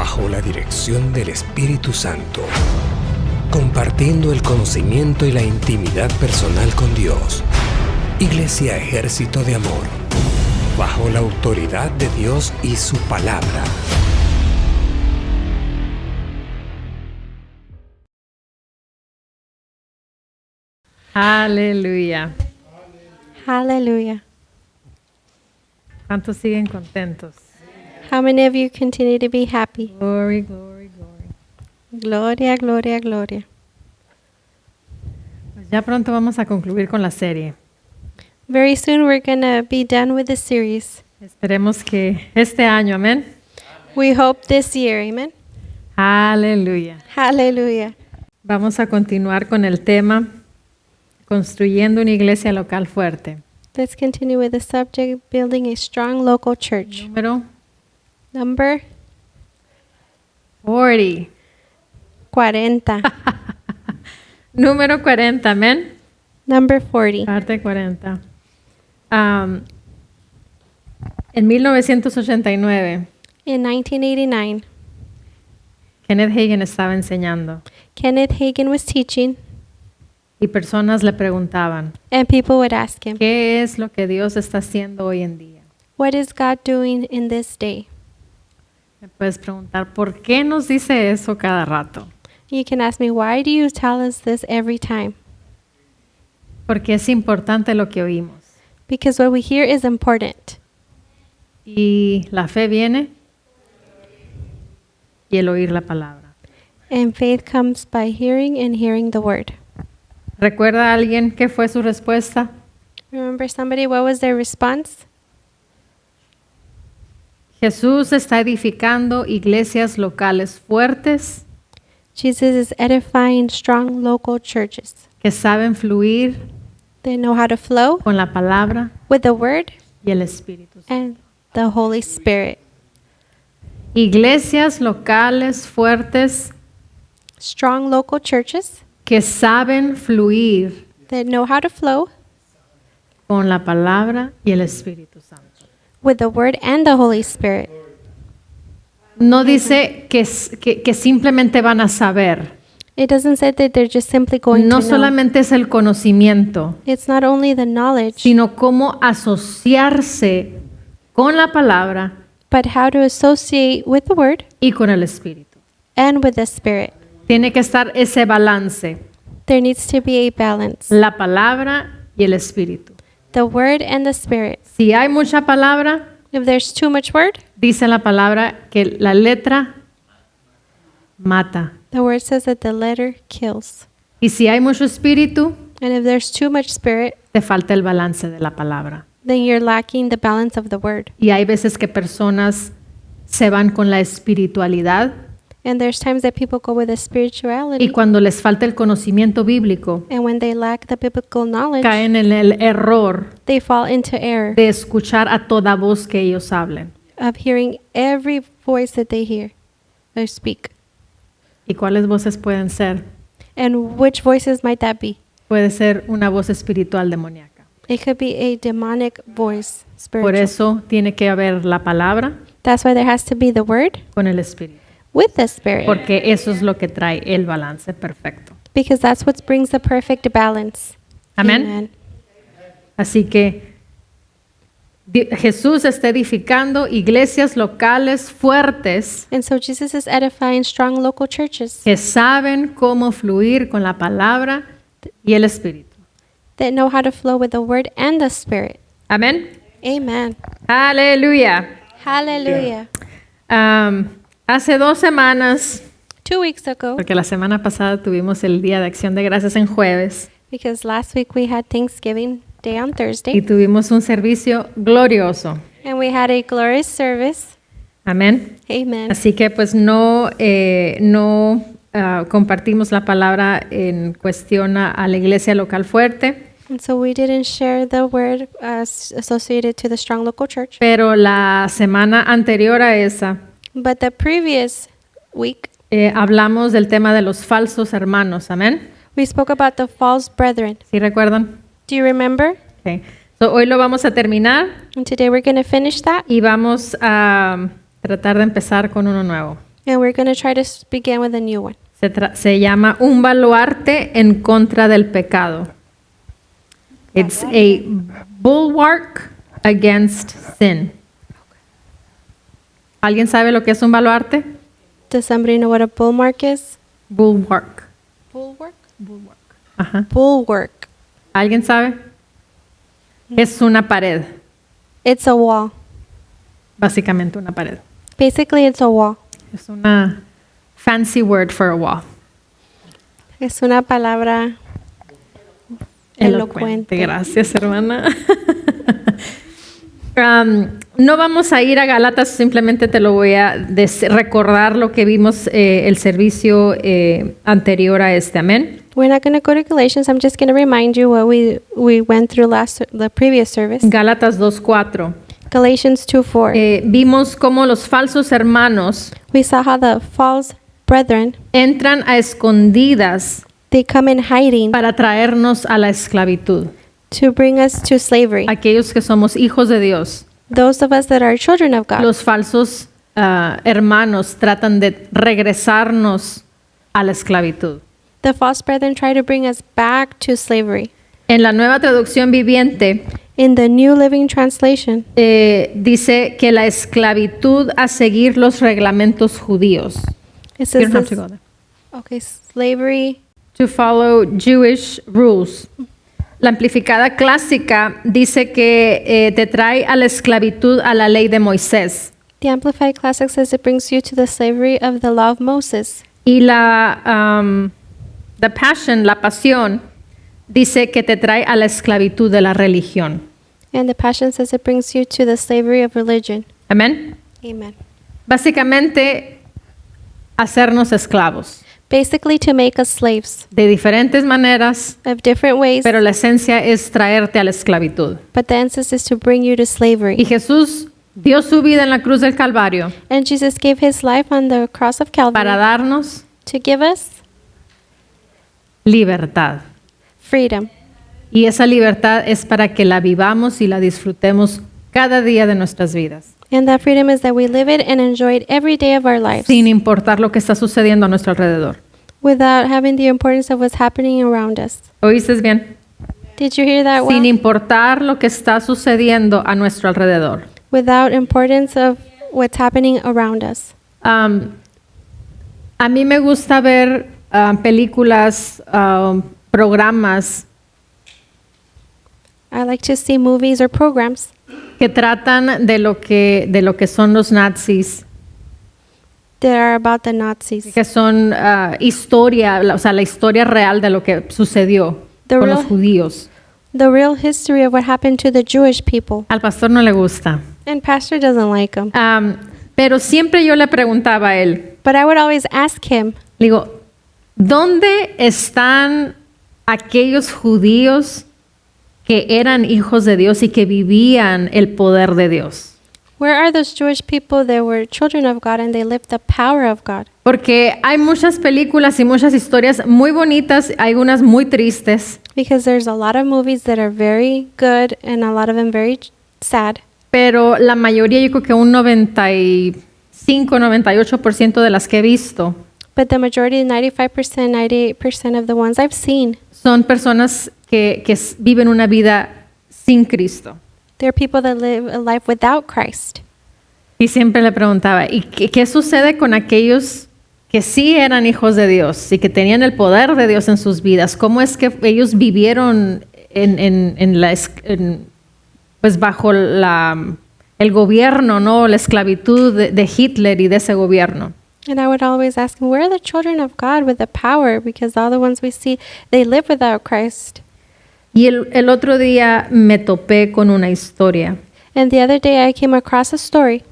bajo la dirección del Espíritu Santo, compartiendo el conocimiento y la intimidad personal con Dios. Iglesia Ejército de Amor, bajo la autoridad de Dios y su palabra. Aleluya. Hallelujah. ¿Cuántos siguen contentos? How many of you continue to be happy? Glory, glory, glory. Gloria, gloria, gloria. Pues ya pronto vamos a concluir con la serie. Very soon we're going to be done with the series. Esperemos que este año, amén. We hope this year, amen. Aleluya. Hallelujah. Vamos a continuar con el tema construyendo una iglesia local fuerte. Let's continue with the subject, building a strong local church. Número Number 40. 40. Número 40, amén. Number 40. Parte 40. En 1989, In 1989, Kenneth Hagin estaba enseñando Kenneth Hagin was teaching, y personas le preguntaban, and people would ask him, ¿qué es lo que Dios está haciendo hoy en día? what is God doing in this day? Me puedes preguntar, ¿por qué nos dice eso cada rato? You can ask me, why do you tell us this every time? Porque es importante lo que oímos. Because what we hear is important. Y la fe viene y el oír la palabra. And faith comes by hearing and hearing the word. ¿Recuerda a alguien qué fue su respuesta? Remember somebody, what was their response? Jesús está edificando iglesias locales fuertes Jesus is edifying strong local churches. que saben fluir They know how to flow con la palabra with the word y el Espíritu Santo. and the Holy Spirit. Iglesias locales fuertes Strong local churches que saben fluir that know how to flow con la palabra y el Espíritu Santo. with the word and the Holy Spirit. No dice que simplemente van a saber. It doesn't say that they're just simply going No to know. solamente es el conocimiento, It's not only the knowledge, sino cómo asociarse con la palabra but how to associate with the word y con el Espíritu. and with the Spirit. Tiene que estar ese balance, There needs to be a balance. la palabra y el Espíritu. The word and the Spirit. Si hay mucha palabra, If there's too much word, dice la palabra que la letra mata. the word says that the letter kills. Y si hay mucho espíritu, And if there's too much spirit, te falta el balance de la palabra. then you're lacking the balance of the word. Y hay veces que personas se van con la espiritualidad And there's times that people go with the y spirituality, cuando les falta el conocimiento bíblico, and when they lack the biblical knowledge, caen en el error they fall into error de escuchar a toda voz que ellos hablen. of hearing every voice that they hear or speak. ¿Y cuáles voces pueden ser? And which voices might that be? Puede ser una voz espiritual demoníaca. It could be a demonic voice, Por spiritual. eso tiene que haber la palabra That's why there has to be the word con el espíritu, with the spirit, porque eso es lo que trae el balance perfecto. because that's what brings the perfect balance. Amén. Así que Jesús está edificando iglesias locales fuertes And so Jesus is edifying strong local churches que saben cómo fluir con la palabra y el espíritu. that know how to flow with the word and the spirit. Amén. Amen. Aleluya. Hallelujah. Hace 2 semanas, 2 weeks ago, porque la semana pasada tuvimos el Día de Acción de Gracias en jueves because last week we had Thanksgiving Day on y Thursday, tuvimos un servicio glorioso. and we had a glorious service. Amén. Amen. Así que pues no compartimos la palabra en cuestión a la iglesia local fuerte, And so we didn't share the word associated to the strong local church. pero la semana anterior a esa But the previous week, hablamos del tema de los falsos hermanos. Amén. we spoke about the false brethren. ¿Sí recuerdan? Do you remember? Okay. So, hoy lo vamos a terminar And today we're going to finish that. y vamos a tratar de empezar con uno nuevo. And we're going to try to begin with a new one. Se llama un baluarte en contra del pecado. It's a bulwark against sin. ¿Alguien sabe lo que es un baluarte? Does somebody know what a bulwark is? Bulwark. Bulwark? Ajá. Bulwark. ¿Alguien sabe? Es una pared, It's a wall. básicamente una pared. Basically, it's a wall. Es una fancy word for a wall. Es una palabra elocuente. Gracias, hermana. No vamos a ir a Gálatas, simplemente te lo voy a recordar lo que vimos el servicio anterior a este. Amén. We're not going to go to Galatians. I'm just going to remind you what we went through the previous service. Gálatas 2:4. Galatians 2:4. Vimos cómo los falsos hermanos We saw how the false brethren, entran a escondidas they come in hiding para traernos a la esclavitud. to bring us to slavery. Aquellos que somos hijos de Dios, Those of us that are children of God. los falsos hermanos tratan de regresarnos a la esclavitud. The false brethren try to bring us back to slavery. En la Nueva Traducción Viviente In the New Living Translation, dice que la esclavitud a seguir los reglamentos judíos. it You says don't have to this, go there. okay, slavery. To follow Jewish rules. La amplificada clásica dice que te trae a la esclavitud a la ley de Moisés. The Amplified Classic says it brings you to the slavery of the law of Moses. Y the Passion, la pasión, dice que te trae a la esclavitud de la religión. And the Passion says it brings you to the slavery of religion. Amén. Amen. Básicamente, hacernos esclavos Basically, to make us slaves de diferentes maneras, of different ways, pero la esencia es traerte a la esclavitud. but the emphasis is to bring you to Y slavery. Jesús dio su vida en la cruz del Calvario And Jesus gave his life on the cross of para Calvary darnos to give us libertad. freedom. Y esa libertad es para que la vivamos y la disfrutemos cada día de nuestras vidas, And that freedom is that we live it and enjoy it every day of our lives sin importar lo que está sucediendo a nuestro alrededor. without having the importance of what's happening around us. ¿Oíste bien? Did you hear that Sin well? importar lo que está sucediendo a nuestro alrededor. Without importance of what's happening around us. A mí me gusta ver películas, programas I like to see movies or programs que tratan de lo que son los nazis, that are about the Nazis. que son historia, o sea, la historia real de lo que sucedió The con real- los judíos. The real history of what happened to the Jewish people. Al pastor no le gusta. And Pastor doesn't like them. Pero siempre yo le preguntaba a él, But I would always ask him, le digo, ¿dónde están aquellos judíos que eran hijos de Dios y que vivían el poder de Dios? where are those Jewish people that were children of God and they lived the power of God? Porque hay muchas películas y muchas historias muy bonitas, hay unas muy tristes, Because there's a lot of movies that are very good and a lot of them very sad. pero la mayoría, yo creo que un 95-98% de las que he visto, But the majority, 95%, 98% of the ones I've seen, son personas que viven una vida sin Cristo. they're people that live a life without Christ. Y siempre le preguntaba, ¿y qué sucede con aquellos que sí eran hijos de Dios y que tenían el poder de Dios en sus vidas? ¿Cómo es que ellos vivieron pues bajo el gobierno, ¿no? La esclavitud de Hitler y de ese gobierno? And I would always ask him, where are the children of God with the power? Because all the ones we see, they live without Christ. Y el otro día me topé con una historia And the other day I came across a story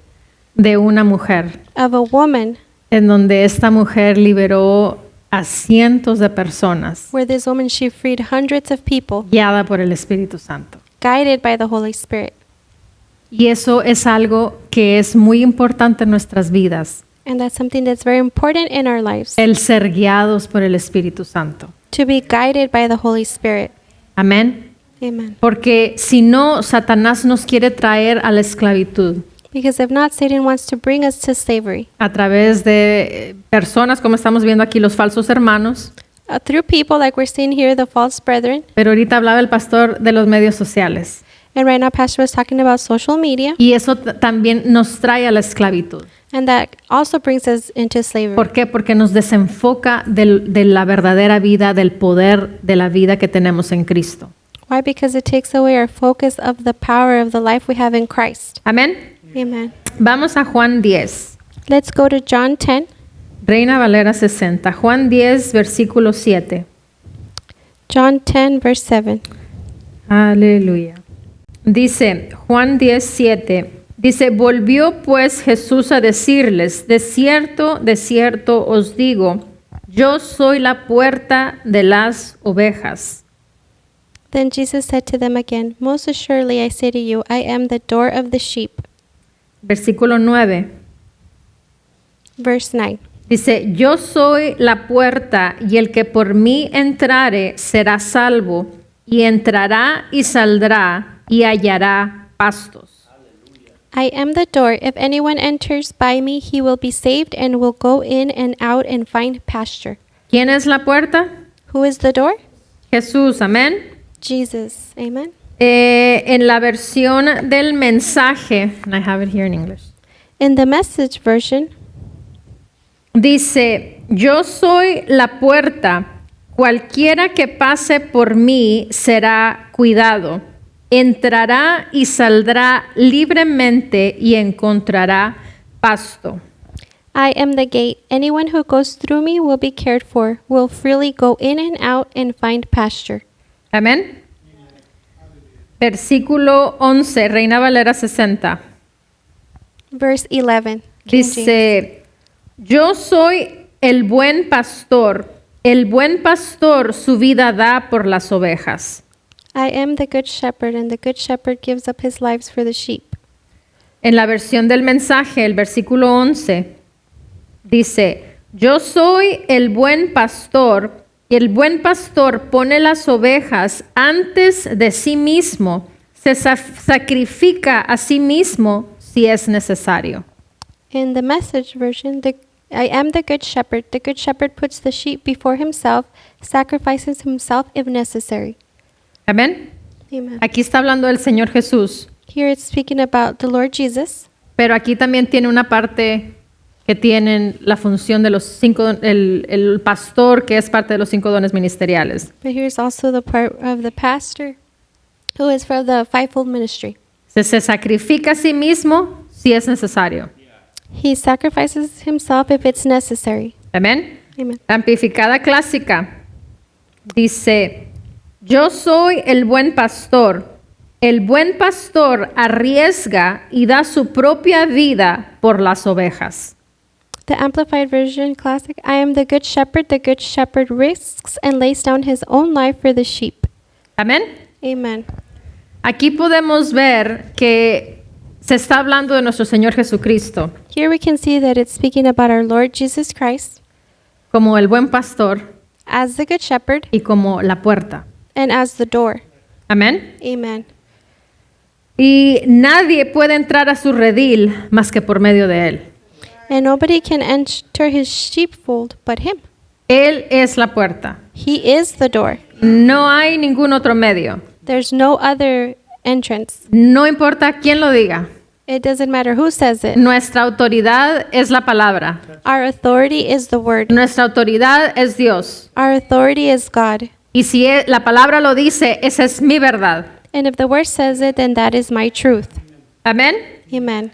de una mujer of a woman en donde esta mujer liberó a cientos de personas where this woman, she freed hundreds of people, guiada por el Espíritu Santo. guided by the Holy Spirit. Y eso es algo que es muy importante en nuestras vidas, And that's something that's very important in our lives, el ser guiados por el Espíritu Santo. to be guided by the Holy Spirit. Amén. Amen. Porque si no, Satanás nos quiere traer a la esclavitud. Because if not, Satan wants to bring us to slavery a través de personas, como estamos viendo aquí, los falsos hermanos. through people like we're seeing here, the false brethren. Pero ahorita hablaba el pastor de los medios sociales. And right now, Pastor was talking about social media, Y eso también nos trae a la esclavitud. and that also brings us into slavery. ¿Por qué? Porque nos desenfoca de la verdadera vida, del poder de la vida que tenemos en Cristo. Why? Because it takes away our focus of the power of the life we have in Christ. Amén. Amen. Vamos a Juan 10. Let's go to John 10. Reina Valera 60. Juan 10, versículo 7. John 10, verse 7. Aleluya. Dice Juan 10, 7. Dice, volvió pues Jesús a decirles, de cierto os digo, yo soy la puerta de las ovejas. Then Jesus said to them again, most assuredly I say to you, I am the door of the sheep. Versículo 9. Verse 9. Dice, yo soy la puerta y el que por mí entrare será salvo y entrará y saldrá y hallará pastos. I am the door. If anyone enters by me, he will be saved and will go in and out and find pasture. ¿Quién es la puerta? Who is the door? Jesús, amén. Jesus. Amen. En la versión del mensaje, and I have it here in English, In the Message version, dice, yo soy la puerta, cualquiera que pase por mí será cuidado, entrará y saldrá libremente y encontrará pasto. I am the gate. Anyone who goes through me will be cared for, will freely go in and out and find pasture. Amén. Versículo 11, Reina Valera 60. Verse 11. King James. Dice, yo soy el buen pastor su vida da por las ovejas. I am the good shepherd, and the good shepherd gives up his lives for the sheep. En la versión del mensaje, el versículo 11, dice, yo soy el buen pastor, y el buen pastor pone las ovejas antes de sí mismo, se sacrifica a sí mismo si es necesario. In the Message version, I am the good shepherd. The good shepherd puts the sheep before himself, sacrifices himself if necessary. Amén. Amen. Aquí está hablando el Señor Jesús, Here it's speaking about the Lord Jesus, pero aquí también tiene una parte que tienen la función de los el pastor, que es parte de los 5 dones ministeriales. but here's also the part of the pastor, who is for the fivefold ministry. Se sacrifica a sí mismo si es necesario. He sacrifices himself if it's necessary. Amén. Amen. La amplificada clásica dice, yo soy el buen pastor. El buen pastor arriesga y da su propia vida por las ovejas. The Amplified Version Classic, I am the good shepherd. The good shepherd risks and lays down his own life for the sheep. Amén. Amen. Aquí podemos ver que se está hablando de nuestro Señor Jesucristo Here we can see that it's speaking about our Lord Jesus Christ como el buen pastor as the good shepherd y como la puerta. and as the door. Amén. Amen. Y nadie puede entrar a su redil más que por medio de Él. And nobody can enter his sheepfold but him. Él es la puerta. He is the door. No hay ningún otro medio. There's no other entrance. No importa quién lo diga. It doesn't matter who says it. Nuestra autoridad es la palabra. Our authority is the word. Nuestra autoridad es Dios. Our authority is God. Y si la palabra lo dice, esa es mi verdad. And if the word says it, then that is my truth. Amén. Amen.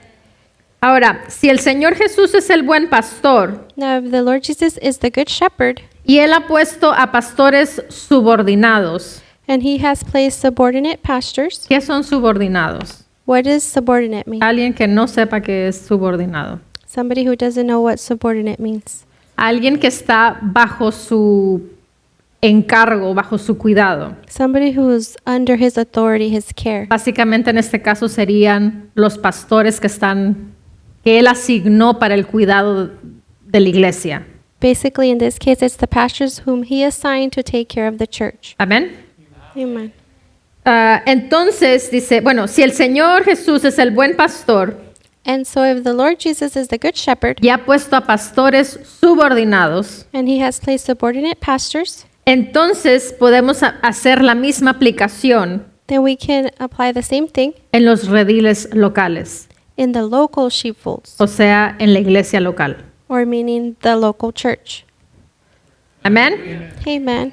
Ahora, si el Señor Jesús es el buen pastor Now, if the Lord Jesus is the good shepherd, y Él ha puesto a pastores subordinados, and he has placed subordinate pastors, ¿qué son subordinados? what does subordinate mean? Alguien que no sepa qué es subordinado. Somebody who doesn't know what subordinate means. Alguien que está bajo su encargo, bajo su cuidado. Somebody who is under his authority, his care. Básicamente en este caso serían los pastores que Él asignó para el cuidado de la iglesia. Basically, in this case, it's the pastors whom he assigned to take care of the church. Amén. Amen. Entonces dice, bueno, si el Señor Jesús es el buen pastor, And so if the Lord Jesus is the good shepherd, y ha puesto a pastores subordinados, and he has placed subordinate pastors, entonces podemos hacer la misma aplicación then we can apply the same thing en los rediles locales, in the local sheepfolds, o sea, en la iglesia local. or meaning the local church. Amén. Amen.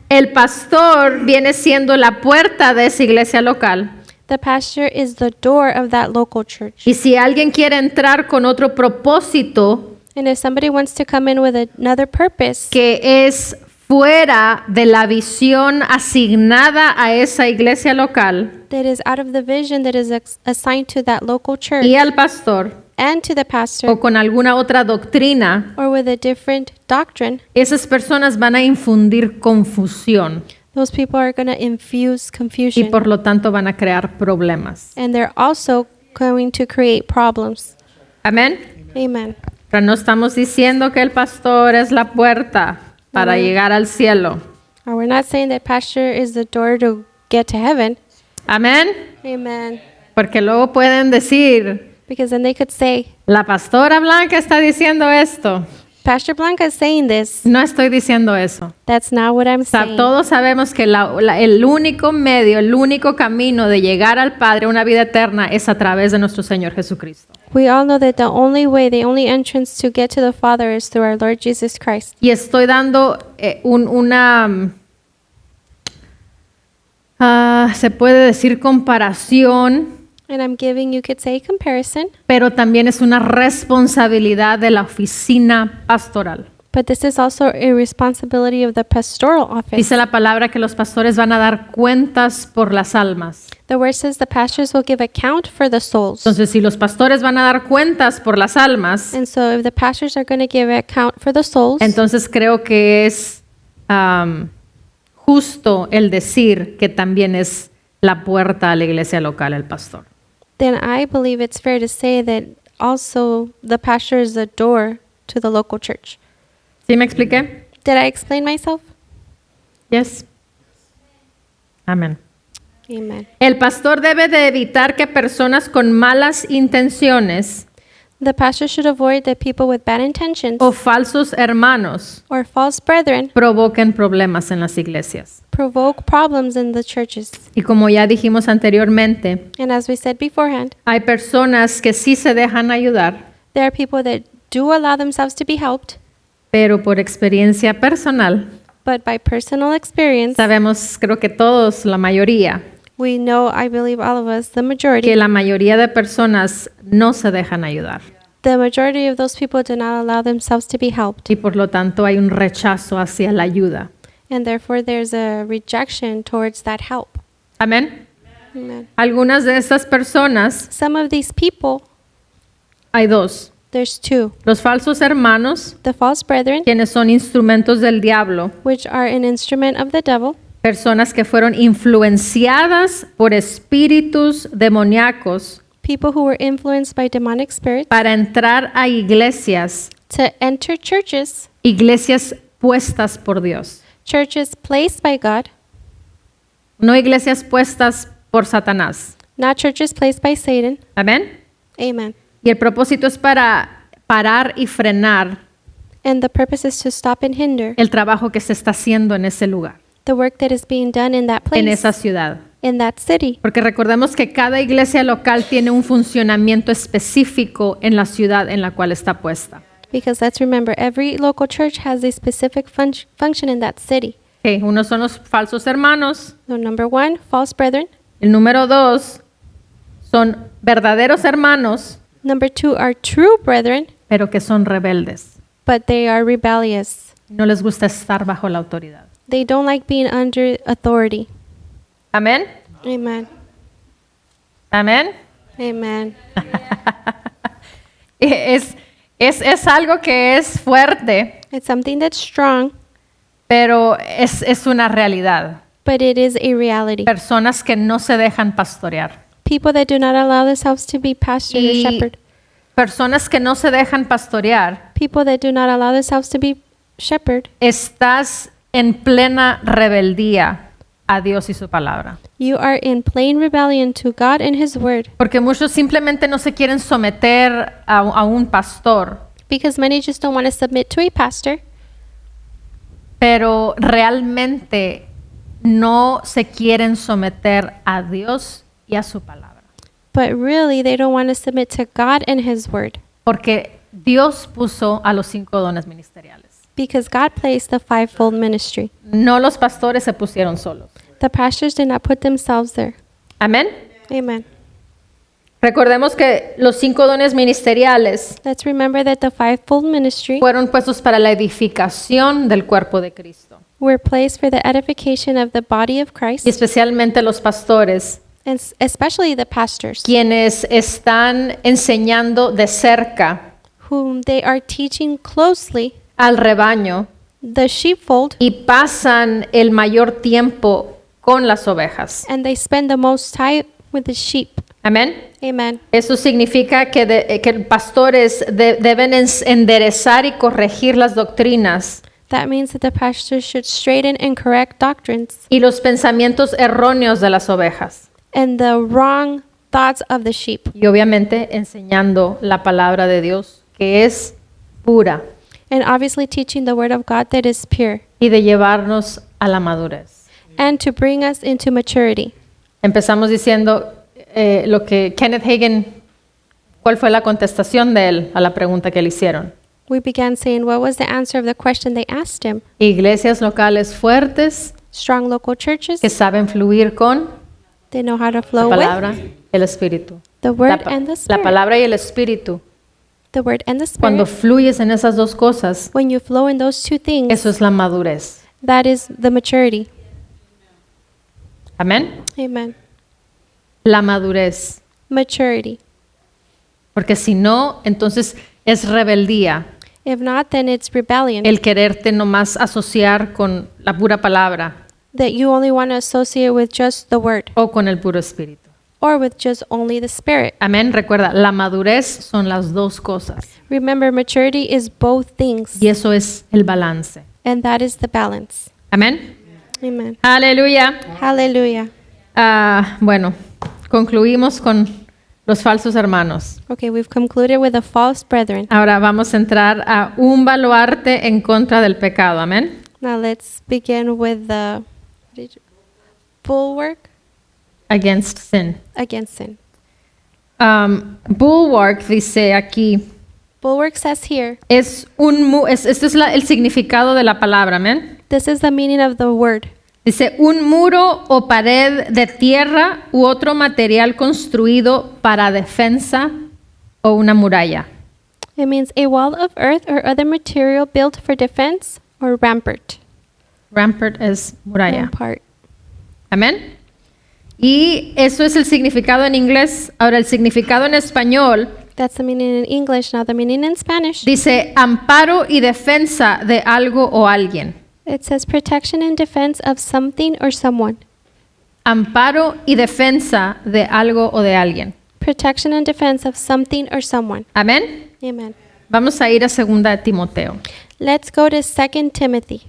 El pastor viene siendo la puerta de esa iglesia local. The pastor is the door of that local church. Y si alguien quiere entrar con otro propósito And if somebody wants to come in with another purpose que es fuera de la visión asignada a esa iglesia local that is out of the vision that is assigned to that local church y al pastor, and to the o pastor, con alguna otra doctrina, or with a different doctrine, esas personas van a infundir confusión those people are going to infuse y confusion. por lo tanto van a crear problemas. And they're also going to create problems. Amén. Amen. Pero no estamos diciendo que el pastor es la puerta para llegar al cielo. Or we're not saying that pastor is the door to get to heaven. Amén. Amen. Porque luego pueden decir, Because then they could say, la pastora Blanca está diciendo esto. Pastor Blanca is saying this. No estoy diciendo eso. That's not what I'm O sea, saying. todos sabemos que el único medio, el único camino de llegar al Padre, una vida eterna, es a través de nuestro Señor Jesucristo. We all know that the only way, the only entrance to get to the Father is through our Lord Jesus Christ. Y estoy dando se puede decir comparación, And I'm giving, you could say, comparison, pero también es una responsabilidad de la oficina pastoral. but this is also a responsibility of the pastoral office. Dice la palabra que los pastores van a dar cuentas por las almas. The word says the pastors will give account for the souls. Entonces, si los pastores van a dar cuentas por las almas, And so if the pastors are going to give account for the souls, entonces creo que es justo el decir que también es la puerta a la iglesia local el pastor. then I believe it's fair to say that also the pastor is the door to the local church. ¿Sí me expliqué? Did I explain myself? Yes. Amén. Amen. El pastor debe de evitar que personas con malas intenciones The pastor should avoid that people with bad intentions o falsos hermanos or false brethren provoquen problemas en las iglesias. provoke problems in the churches. Y como ya dijimos anteriormente, And as we said beforehand, hay personas que sí se dejan ayudar, there are people that do allow themselves to be helped, pero por experiencia personal, but by personal experience, sabemos, creo que todos, la mayoría, we know, I believe all of us, the majority, que la mayoría de personas no se dejan ayudar. the majority of those people do not allow themselves to be helped. Y por lo tanto hay un rechazo hacia la ayuda. And therefore there's a rejection towards that help. Amén. Amen. Algunas de estas personas, Some of these people, hay dos. there's two. Los falsos hermanos, The false brethren, quienes son instrumentos del diablo, which are an instrument of the devil, personas que fueron influenciadas por espíritus demoníacos people who were influenced by demonic spirits, para entrar a iglesias, to enter churches, iglesias puestas por Dios, churches placed by God, no iglesias puestas por Satanás. not churches placed by Satan. Amén. Amen. Y el propósito es para parar y frenar And the purpose is to stop and hinder el trabajo que se está haciendo en ese lugar, the work that is being done in that en place, esa ciudad. in that city. Porque recordemos que cada iglesia local tiene un funcionamiento específico en la ciudad en la cual está puesta. Because let's remember, every local church has a specific function in that city. Okay, uno son los falsos hermanos. So number one, false brethren. El número dos son verdaderos hermanos, Number two are true brethren, pero que son rebeldes. but they are rebellious. No les gusta estar bajo la autoridad. They don't like being under authority. Amén. Amen. Amén. Amen. Es algo que es fuerte, It's something that's strong, pero es una realidad. but it is a reality. Personas que no se dejan pastorear. People that do not allow themselves to be pastored or Y shepherded. personas que no se dejan pastorear, People that do not allow themselves to be shepherded. estás en plena rebeldía a Dios y su palabra. You are in plain rebellion to God and His Word, Porque muchos simplemente no se quieren someter a un pastor, because many just don't want to submit to a pastor, pero realmente no se quieren someter a Dios y a su palabra. but really they don't want to submit to God and His Word, Porque Dios puso a los 5 dones ministeriales. because God placed the fivefold ministry. No los pastores se pusieron solos. The pastors did not put themselves there. Amén. Amen. Recordemos que los 5 dones ministeriales Let's remember that the fivefold ministry fueron puestos para la edificación del cuerpo de Cristo. were placed for the edification of the body of Y Christ, especialmente los pastores, and especially the pastors, quienes están enseñando de cerca whom they are teaching closely al rebaño the sheepfold, y pasan el mayor tiempo con las ovejas. and they spend the most time with the sheep. Amén. Amen. Eso significa que pastores deben enderezar y corregir las doctrinas That means that the pastors should straighten and correct doctrines y los pensamientos erróneos de las ovejas. and the wrong thoughts of the sheep, Y obviamente enseñando la palabra de Dios, que es pura, and obviously teaching the word of God that is pure, y de llevarnos a la madurez. and to bring us into maturity. Empezamos diciendo lo que Kenneth Hagin, ¿cuál fue la contestación de él a la pregunta que le hicieron? We began saying, what was the answer of the question they asked him? Iglesias locales fuertes Strong local churches, que saben fluir con they know how to la flow with palabra, el espíritu. the La, word pa- and the la spirit. palabra y el espíritu. The word and the Cuando spirit. fluyes en esas dos cosas, When you flow in those two things, eso es la madurez. that is the maturity. Amén. Amen. La madurez. Maturity. Porque si no, entonces es rebeldía If not, then it's rebellion. el quererte nomás asociar con la pura palabra That you only want to associate with just the word o con el puro espíritu. or with just only the spirit. Amén. Recuerda, la madurez son las dos cosas. Remember, maturity is both things, Y eso es el balance. and that is the balance. Amén. Amen. Aleluya. Hallelujah. Bueno, concluimos con los falsos hermanos. Okay, we've concluded with the false brethren. Ahora vamos a entrar a un baluarte en contra del pecado. Amén. Now let's begin with the bulwark Against sin. against sin. Bulwark dice aquí, Bulwark says here, este es el significado de la palabra. Amén. this is the meaning of the word. Dice, un muro o pared de tierra u otro material construido para defensa o una muralla. It means a wall of earth or other material built for defense or rampart. Rampart es muralla. Rampart. Amén. Y eso es el significado en inglés. Ahora, el significado en español That's the meaning in English. Now the meaning in Spanish. dice amparo y defensa de algo o alguien. It says protection and defense of something or someone. Amparo y defensa de algo o de alguien. Protection and defense of something or someone. Amén. Amen. Vamos a ir a 2 de Timoteo. Let's go to 2 Timothy.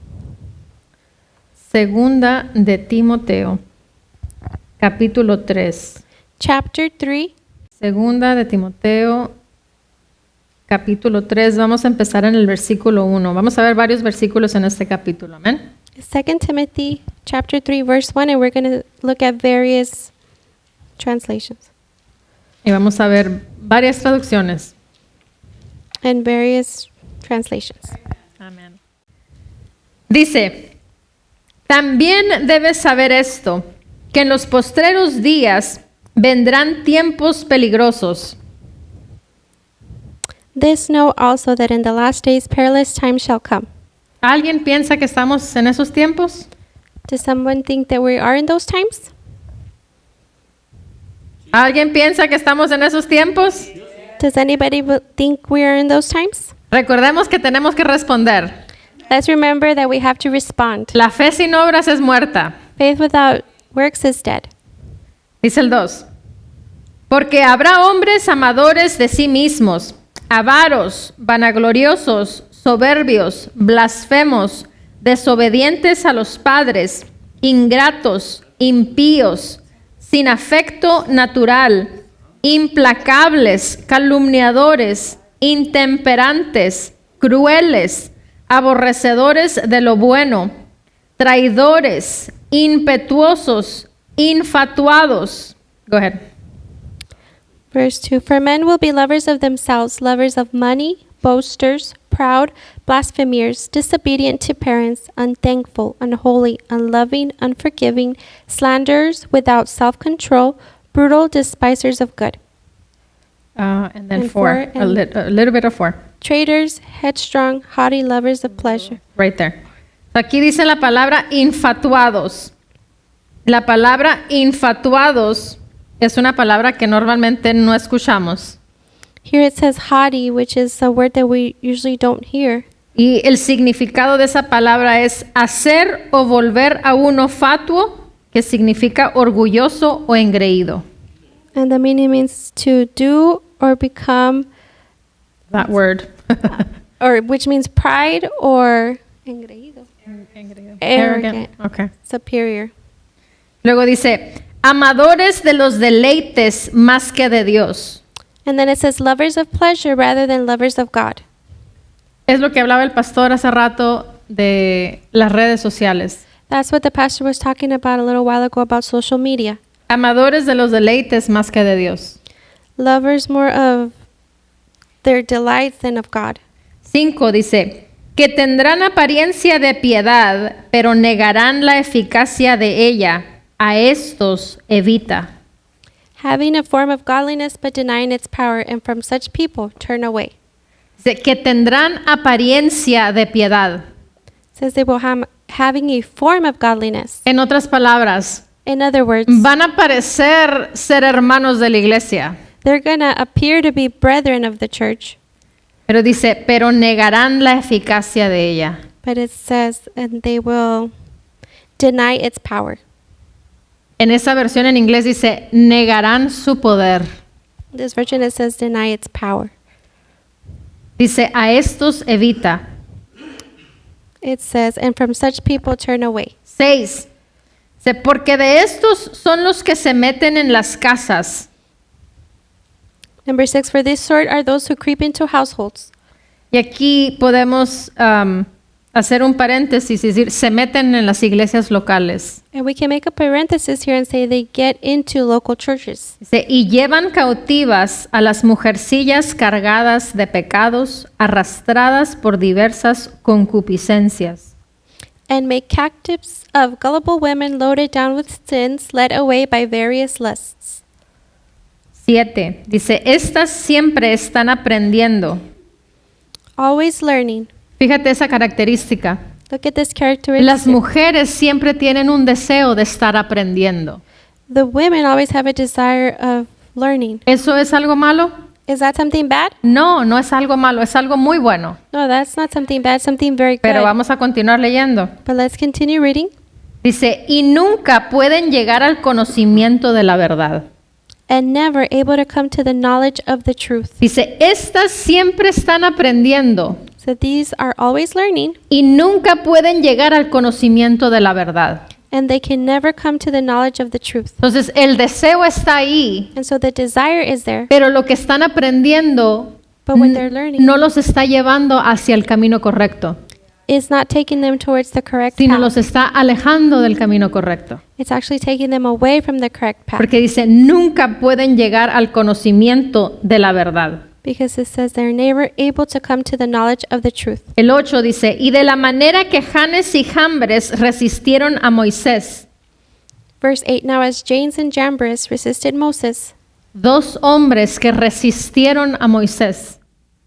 2 de Timoteo, capítulo 3. Chapter 3. 2 de Timoteo, capítulo 3. Vamos a empezar en el versículo 1. Vamos a ver varios versículos en este capítulo. Amén. 2 Timothy chapter 3 verse 1, and we're going to look at various translations Y vamos a ver varias traducciones. and various translations. Amén. Dice, también debes saber esto, que en los postreros días vendrán tiempos peligrosos. This know also that in the last days perilous times shall come. ¿Alguien piensa que estamos en esos tiempos? Does someone think that we are in those times? ¿Alguien piensa que estamos en esos tiempos? Does anybody think we are in those times? Recordemos que tenemos que responder. Let's remember that we have to respond. La fe sin obras es muerta. Faith without works is dead. Dice el 2. Porque habrá hombres amadores de sí mismos, avaros, vanagloriosos, soberbios, blasfemos, desobedientes a los padres, ingratos, impíos, sin afecto natural, implacables, calumniadores, intemperantes, crueles, aborrecedores de lo bueno, traidores, impetuosos, infatuados. Go ahead. Verse 2. For men will be lovers of themselves, lovers of money, boasters, proud, blasphemers, disobedient to parents, unthankful, unholy, unloving, unforgiving, slanderers, without self-control, brutal, despisers of good. And then And 4, four, a little bit of 4. Traitors, headstrong, haughty, lovers of pleasure. Right there. Aquí dice la palabra infatuados. La palabra infatuados es una palabra que normalmente no escuchamos. Here it says haughty, which is a word that we usually don't hear. Y el significado de esa palabra es hacer o volver a uno fatuo, que significa orgulloso o engreído. And the meaning means to do or become, That word. or which means pride or engreído, arrogant, Okay. superior. Luego dice, amadores de los deleites más que de Dios. And then it says lovers of pleasure rather than lovers of God. Es lo que hablaba el pastor hace rato de las redes sociales. That's what the pastor was talking about a little while ago about social media. Amadores de los deleites más que de Dios. Lovers more of their delights than of God. 5 dice, que tendrán apariencia de piedad, pero negarán la eficacia de ella. A estos evita. Having a form of godliness but denying its power, and from such people turn away. Dice, que tendrán apariencia de piedad. It says they will having a form of godliness. En otras palabras, In other words, van a parecer ser hermanos de la iglesia. they're going to appear to be brethren of the church, Pero dice, pero negarán la eficacia de ella. but it says, and they will deny its power. En esa versión en inglés dice, negarán su poder. This version it says deny its power. Dice, a estos evita. It says, and from such people turn away. 6. Dice, porque de estos son los que se meten en las casas. Number 6, for this sort are those who creep into households. Y aquí podemos hacer un paréntesis y decir, se meten en las iglesias locales. And we can make a parenthesis here and say they get into local churches. Dice, y llevan cautivas a las mujercillas cargadas de pecados, arrastradas por diversas concupiscencias. And make captives of gullible women loaded down with sins, led away by various lusts. 7. Dice, estas siempre están aprendiendo. Always learning. Fíjate esa característica. Look at this Las characteristic. mujeres siempre tienen un deseo de estar aprendiendo. The women always have a desire of learning. ¿Eso es algo malo? Is that something bad? No, no es algo malo, es algo muy bueno. No, that's not something bad, something very Pero good. vamos a continuar leyendo. But let's continue reading. Dice, y nunca pueden llegar al conocimiento de la verdad. And never able to come to the knowledge of the truth. Dice, estas siempre están aprendiendo So these are always learning, y nunca pueden llegar al conocimiento de la verdad. and they can never come to the knowledge of the truth. Entonces, el deseo está ahí, And so the desire is there, pero lo que están aprendiendo but what they're learning no los está llevando hacia el camino correcto, is not taking them towards the correct sino path. los está alejando del camino correcto. It's actually taking them away from the correct path. Porque dice, nunca pueden llegar al conocimiento de la verdad. Because it says they're never able to come to the knowledge of the truth. El 8 dice, y de la manera que Janes y Jambres resistieron a Moisés, Verse 8, now as Jannes and Jambres resisted Moses, 2 hombres que resistieron a Moisés,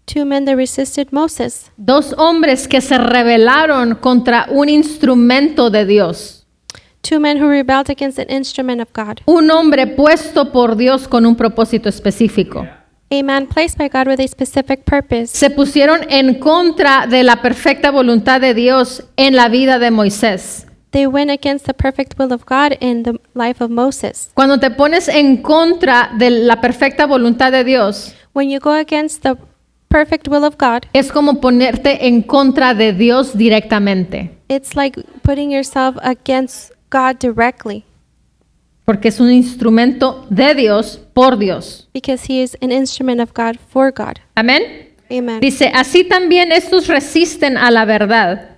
2 men that resisted Moses, 2 hombres que se rebelaron contra un instrumento de Dios, 2 men who rebelled against an instrument of God, un hombre puesto por Dios con un propósito específico. a man placed by God with a specific purpose. Se pusieron en contra de la perfecta voluntad de Dios en la vida de Moisés. They went against the perfect will of God in the life of Moses. Cuando te pones en contra de la perfecta voluntad de Dios, When you go against the perfect will of God, es como ponerte en contra de Dios directamente. it's like putting yourself against God directly porque es un instrumento de Dios por Dios. because he is an instrument of God for God. Amén. Amen. Dice, así también estos resisten a la verdad.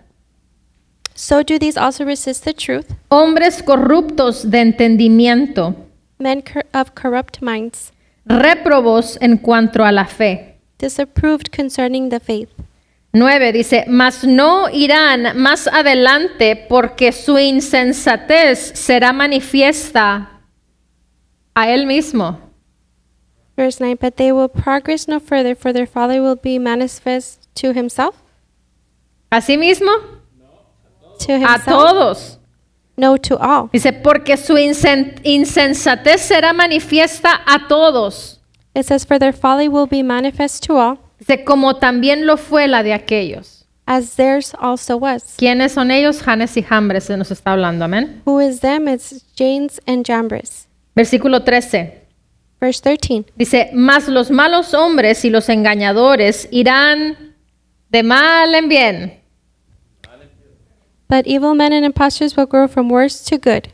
So do these also resist the truth, Hombres corruptos de entendimiento, men of corrupt minds, réprobos en cuanto a la fe. disapproved concerning the faith. 9 dice, mas no irán más adelante porque su insensatez será manifiesta a él mismo. Verse 9, but they will progress no further, for their folly will be manifest to himself. Asimismo, To a himself? todos. No, to all. Dice, porque su insensatez será manifiesta a todos. It says, for their folly will be manifest to all, Dice, como también lo fue la de aquellos. as theirs also was. ¿Quiénes son ellos? Janes y Jambres se nos está hablando, amén. Who is them? It's Janes and Jambres. Versículo 13. Verse 13. Dice, mas los malos hombres y los engañadores irán de mal en bien. But evil men and impostors will grow from worse to good.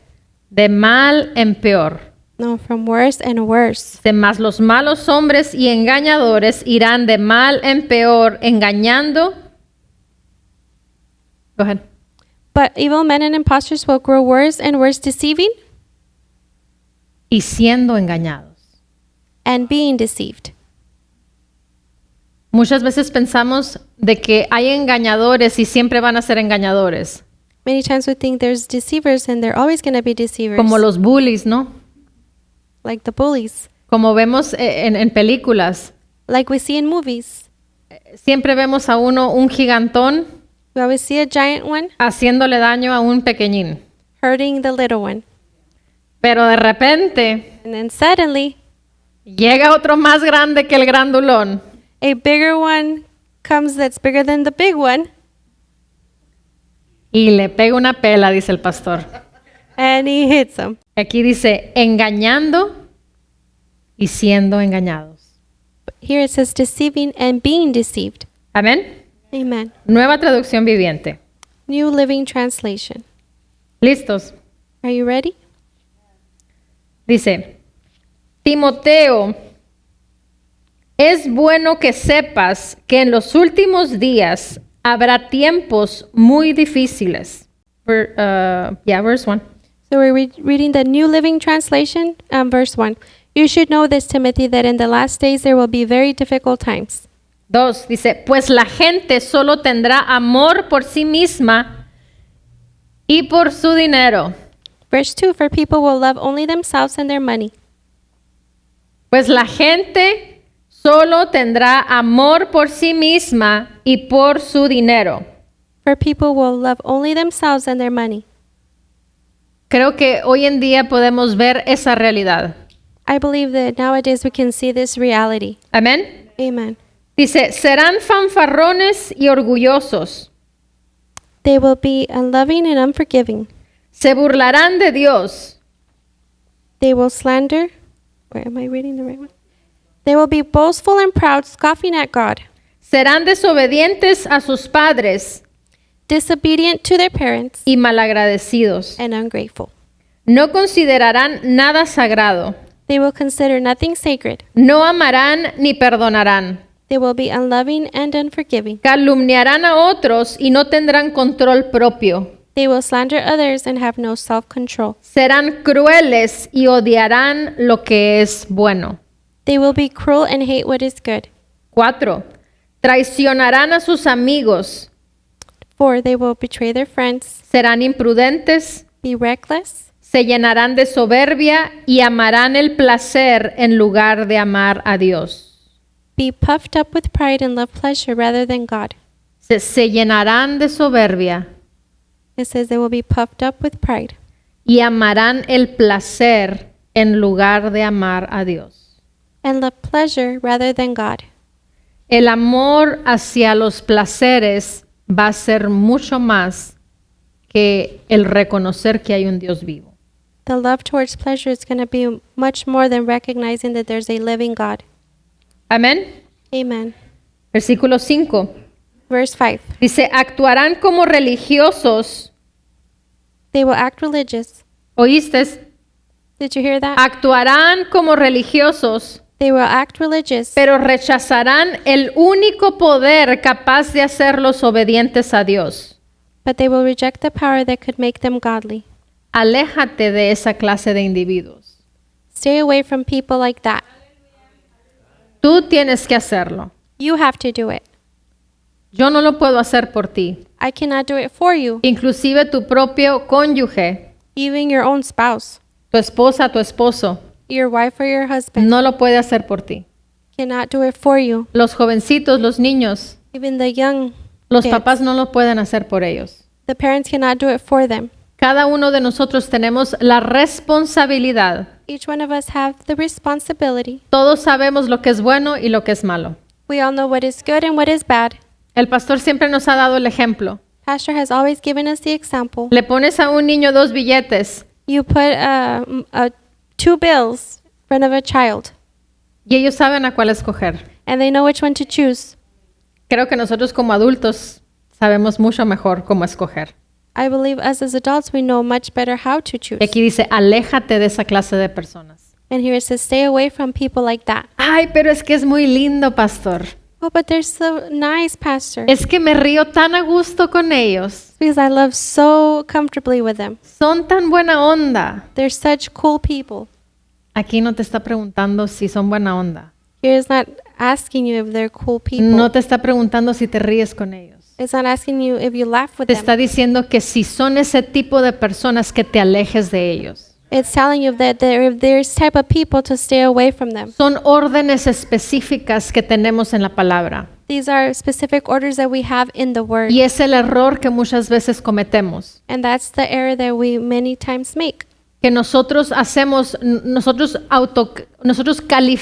De mal en peor. No, from worse and worse. Dice, mas los malos hombres y engañadores irán de mal en peor, engañando. Go ahead. But evil men and impostors will grow worse and worse, deceiving Y siendo engañados. and being deceived. Muchas veces pensamos de que hay engañadores y siempre van a ser engañadores. Many times we think there's deceivers and they're always going to be deceivers. Como los bullies, ¿no? Like the bullies. Como vemos en películas. Like we see in movies. Siempre vemos a uno, un gigantón, We always see a giant one haciéndole daño a un pequeñín. hurting the little one. Pero de repente And then suddenly, llega otro más grande que el grandulón. a bigger one comes that's bigger than the big one. Y le pega una pela, dice el pastor. And he hits him. Aquí dice, engañando y siendo engañados. Here it says deceiving and being deceived. Amén. Amen. Nueva traducción viviente. New Living Translation. ¿Listos? Are you ready? Dice, Timoteo, es bueno que sepas que en los últimos días habrá tiempos muy difíciles. Verse 1. So we're reading the New Living Translation, verse 1. You should know this, Timothy, that in the last days there will be very difficult times. 2. Dice, pues la gente solo tendrá amor por sí misma y por su dinero. Verse 2, for people will love only themselves and their money. Pues la gente solo tendrá amor por sí misma y por su dinero. For people will love only themselves and their money. Creo que hoy en día podemos ver esa realidad. I believe that nowadays we can see this reality. Amén. Amen. Dice, serán fanfarrones y orgullosos. They will be unloving and unforgiving. Se burlarán de Dios. They will slander. Where am I reading the right one? They will be boastful and proud, scoffing at God, Serán desobedientes a sus padres disobedient to their parents, y malagradecidos. and ungrateful. No considerarán nada sagrado. They will consider nothing sacred. No amarán ni perdonarán. They will be unloving and unforgiving. Calumniarán a otros y no tendrán control propio. They will slander others and have no self-control. Serán crueles y odiarán lo que es bueno. They will be cruel and hate what is good. 4. Traicionarán a sus amigos. 4, they will betray their friends, Serán imprudentes. be reckless, Se llenarán de soberbia y amarán el placer en lugar de amar a Dios. be puffed up with pride and love pleasure rather than God. Se llenarán de soberbia It says they will be puffed up with pride y amarán el placer en lugar de amar a Dios. and love pleasure rather than God. El amor hacia los placeres va a ser mucho más que el reconocer que hay un Dios vivo. The love towards pleasure is going to be much more than recognizing that there's a living God. Amén. Amen. Versículo 5. Verse 5. Dice, actuarán como religiosos, They will act religious. ¿Oíste? Did you hear that? Actuarán como religiosos, They will act religious, pero rechazarán el único poder capaz de hacerlos obedientes a Dios. but they will reject the power that could make them godly. Aléjate de esa clase de individuos. Stay away from people like that. Tú tienes que hacerlo. You have to do it. Yo no lo puedo hacer por ti. I cannot do it for you. Inclusive tu propio cónyuge, Even your own spouse, tu esposa, tu esposo, your wife or your husband, no lo puede hacer por ti. cannot do it for you. Los jovencitos, los niños, Even the young los kids, papás no lo pueden hacer por ellos. the parents cannot do it for them. Cada uno de nosotros tenemos la responsabilidad. Each one of us have the responsibility. Todos sabemos lo que es bueno y lo que es malo. We all know what is good and what is bad. El pastor siempre nos ha dado el ejemplo. Pastor has always given us the example. Le pones a un niño 2 billetes You put 2 bills in front of a child, y ellos saben a cuál escoger. and they know which one to choose. Creo que nosotros como adultos sabemos mucho mejor cómo escoger. I believe us as adults, we know much better how to choose. Y aquí dice, aléjate de esa clase de personas. And here it says, stay away from people like that. Ay, pero es que es muy lindo, pastor. Oh, but they're so nice, Pastor. Es que me río tan a gusto con ellos. Because I love so comfortably with them. Son tan buena onda. They're such cool people. Aquí no te está preguntando si son buena onda. Here it's not asking you if they're cool people. No te está preguntando si te ríes con ellos. It's not asking you if you laugh with Te them. está diciendo que si son ese tipo de personas, que te alejes de ellos. It's telling you that if there's type of people, to stay away from them. Son órdenes específicas que tenemos en la palabra. These are specific orders that we have in the Word. Y es el error que muchas veces cometemos. And that's the error that we many times make. Que nosotros hacemos, nosotros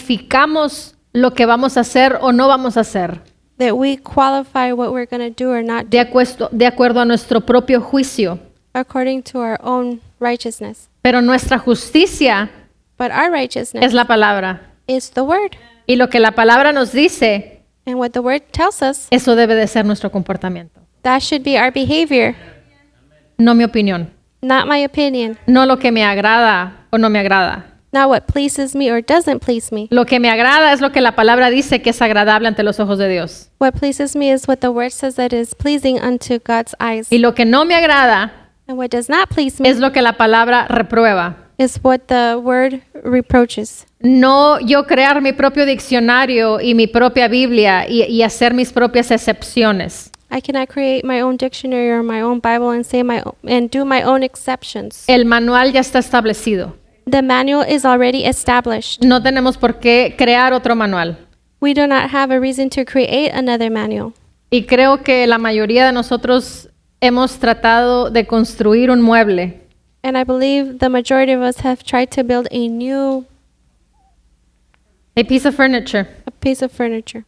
calificamos lo que vamos a hacer o no vamos a hacer. That we qualify what we're going to do or not do De acuerdo a nuestro propio juicio. according to our own righteousness. Pero nuestra justicia But our righteousness es la palabra. is the Word. Y lo que la palabra nos dice, And what the Word tells us, eso debe de ser nuestro comportamiento. that should be our behavior, No mi opinión. not my opinion, No lo que me agrada o no me agrada. not what pleases me or doesn't please me. Lo que me agrada es lo que la palabra dice que es agradable ante los ojos de Dios. What pleases me is what the Word says that is pleasing unto God's eyes. Y lo que no me agrada And what does not please me es lo que la palabra reprueba. is what the Word reproaches. No yo crear mi propio diccionario y mi propia Biblia y hacer mis propias excepciones. I cannot create my own dictionary or my own Bible and say and do my own exceptions. El manual ya está establecido. The manual is already established. No tenemos por qué crear otro manual. We do not have a reason to create another manual. Y creo que la mayoría de nosotros hemos tratado de construir un mueble And I believe the majority of us have tried to build a piece of furniture, a piece of furniture.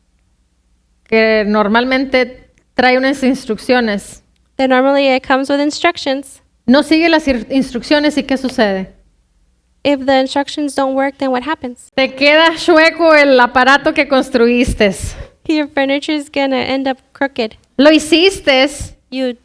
que normalmente trae unas instrucciones. That normally it comes with instructions. No sigue las instrucciones y ¿qué sucede? If the instructions don't work, then what happens? Te queda chueco el aparato que construiste. Your furniture is gonna end up crooked. Lo hiciste, You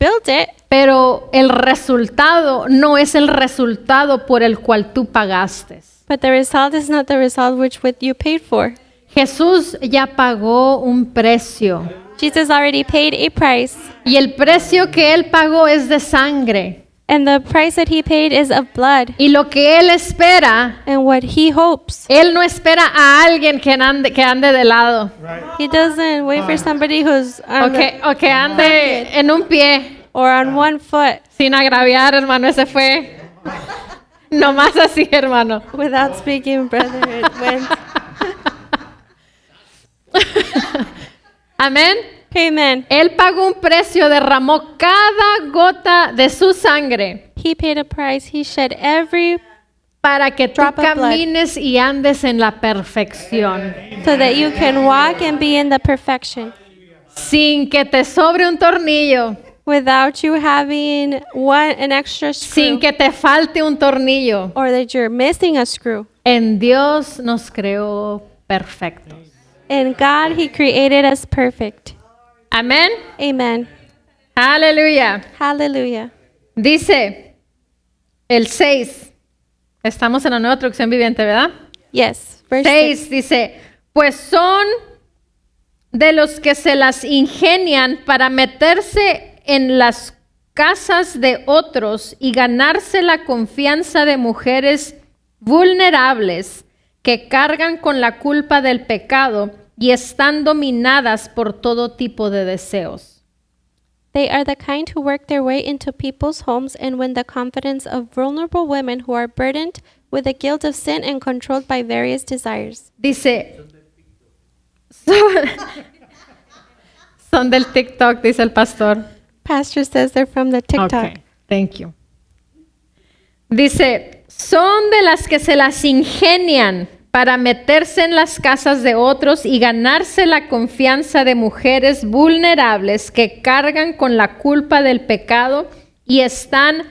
built it, pero el resultado no es el resultado por el cual tú pagaste. but the result is not the result which what you paid for. Jesús ya pagó un precio. Jesus already paid a price, Y el precio que Él pagó es de sangre. and the price that he paid is of blood. Y lo que Él espera, And what he hopes, Él no espera a alguien que ande de lado. he doesn't wait for somebody who's on O que ande en un pie. or on one foot Sin agraviar, hermano, ese fue nomás así, hermano. without speaking, brother. It went. Amén. Amen. Él pagó un precio, derramó cada gota de su sangre He paid a price. He shed every para que tú Drop of blood. camines y andes en la perfección, so that you can walk and be in the perfection sin que te sobre un tornillo, without you having an extra screw sin que te falte un tornillo. or that you're missing a screw. En Dios nos creó perfectos. In God, he created us perfect. Amén. Amen. Aleluya. Hallelujah. Dice el 6. Estamos en la Nueva Traducción Viviente, ¿verdad? Yes. Verse 6 dice, pues son de los que se las ingenian para meterse en las casas de otros y ganarse la confianza de mujeres vulnerables que cargan con la culpa del pecado y están dominadas por todo tipo de deseos. They are the kind who work their way into people's homes and win the confidence of vulnerable women who are burdened with the guilt of sin and controlled by various desires. Dice, son del TikTok, dice el pastor. Pastor says they're from the TikTok. Okay, thank you. Dice, son de las que se las ingenian para meterse en las casas de otros y ganarse la confianza de mujeres vulnerables que cargan con la culpa del pecado y están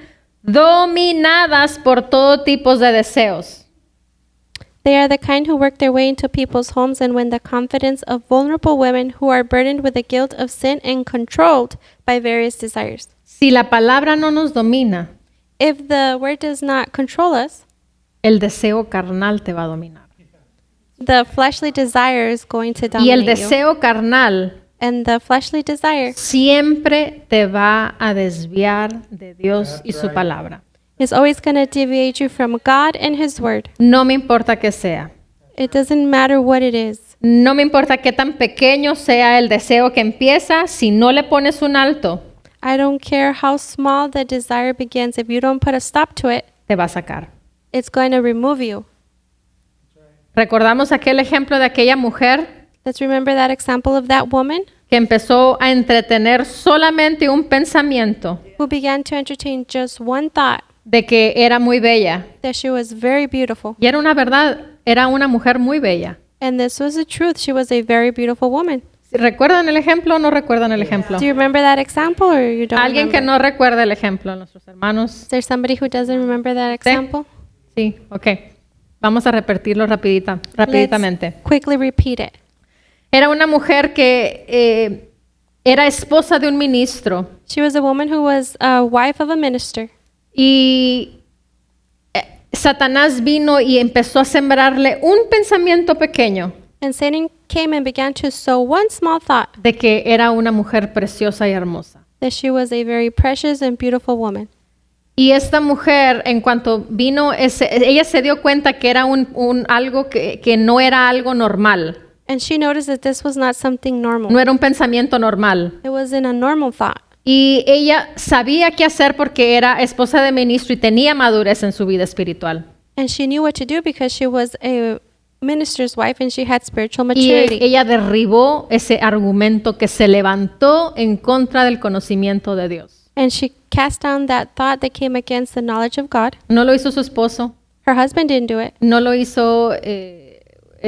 dominadas por todo tipo de deseos. They are the kind who work their way into people's homes and win the confidence of vulnerable women who are burdened with the guilt of sin and controlled by various desires. Si la palabra no nos domina, If the word does not control us, el deseo carnal te va a dominar. the fleshly desire is going to Y el dominate you. deseo carnal And the fleshly desire siempre te va a desviar de Dios y su palabra. is always going to deviate you from God and His word. No me importa que sea. It doesn't matter what it is. No me importa qué tan pequeño sea el deseo que empieza, si no le pones un alto, I don't care how small the desire begins. If you don't put a stop to it, te va a sacar. it's going to remove you. Recordamos aquel ejemplo de aquella mujer Let's remember that example of that woman que empezó a entretener solamente un pensamiento who began to entertain just one thought de que era muy bella. that she was very beautiful. Y era una verdad, era una mujer muy bella. And this was the truth. She was a very beautiful woman. ¿Recuerdan el ejemplo o no recuerdan el ejemplo? Do you remember that example or you don't Alguien que remember? no recuerda el ejemplo, nuestros hermanos. Is there somebody who doesn't remember that example? Sí, ok. Vamos a repetirlo rapiditamente. Let's quickly repeat it. Era una mujer que era esposa de un ministro She was a woman who was a wife of a minister. y Satanás vino y empezó a sembrarle un pensamiento pequeño And Satan came and began to sow one small thought de que era una mujer preciosa y hermosa. that she was a very precious and beautiful woman. Y esta mujer, en cuanto vino, ella se dio cuenta que era algo que no era algo normal, And she noticed that this was not something normal. no era un pensamiento normal. It wasn't a normal thought. Y ella sabía qué hacer porque era esposa de ministro y tenía madurez en su vida espiritual. And she knew what to do because she was a minister's wife and she had spiritual Y maturity. ella derribó ese argumento que se levantó en contra del conocimiento de Dios. And she cast down that thought that came against the knowledge of God. No lo hizo su esposo, Her husband didn't do it. no lo hizo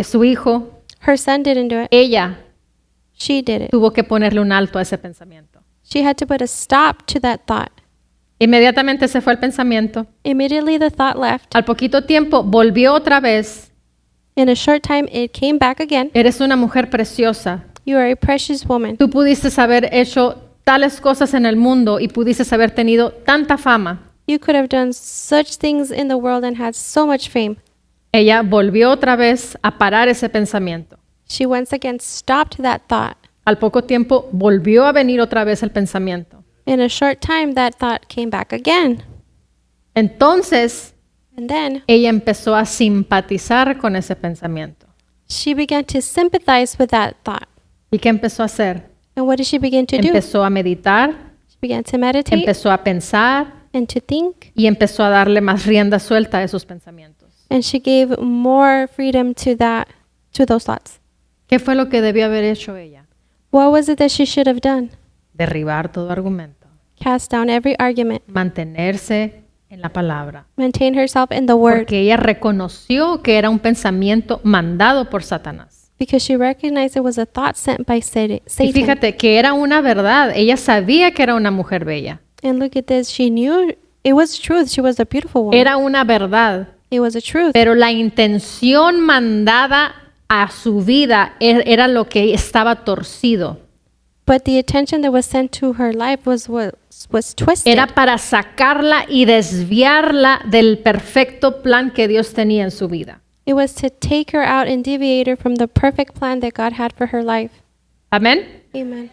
su hijo. Her son didn't do it. Ella She did it. tuvo que ponerle un alto a ese pensamiento. She had to put a stop to that thought. Inmediatamente se fue el pensamiento. Immediately the thought left. Al poquito tiempo volvió otra vez. In a short time, it came back again. Eres una mujer preciosa. You are a precious woman. Tú pudiste haber hecho tales cosas en el mundo y pudiste haber tenido tanta fama. You could have done such things in the world and had so much fame. Ella volvió otra vez a parar ese pensamiento. She once again stopped that thought. Al poco tiempo volvió a venir otra vez el pensamiento. In a short time, that thought came back again. Entonces, And then ella empezó a simpatizar con ese pensamiento. she began to sympathize with that thought. ¿Y qué empezó a hacer? And what did she begin to do? Empezó a meditar, She began to meditate empezó a pensar and to think. y empezó a darle más rienda suelta a esos pensamientos. And she gave more freedom to those thoughts. ¿Qué fue lo que debió haber hecho ella? What was it that she should have done? Derribar todo argumento, Cast down every argument. mantenerse en la palabra. Maintain herself in the word. Porque ella reconoció que era un pensamiento mandado por Satanás. Because she recognized it was a thought sent by Satan. Y fíjate que era una verdad. Ella sabía que era una mujer bella. And look at this. She knew it was truth. She was a beautiful woman. Era una verdad. It was a truth. Pero la intención mandada a su vida era lo que estaba torcido. But the attention that was sent to her life was twisted. Era para sacarla y desviarla del perfecto plan que Dios tenía en su vida. It was to take her out and deviate her from the perfect plan that God had for her life. Amén. Amen.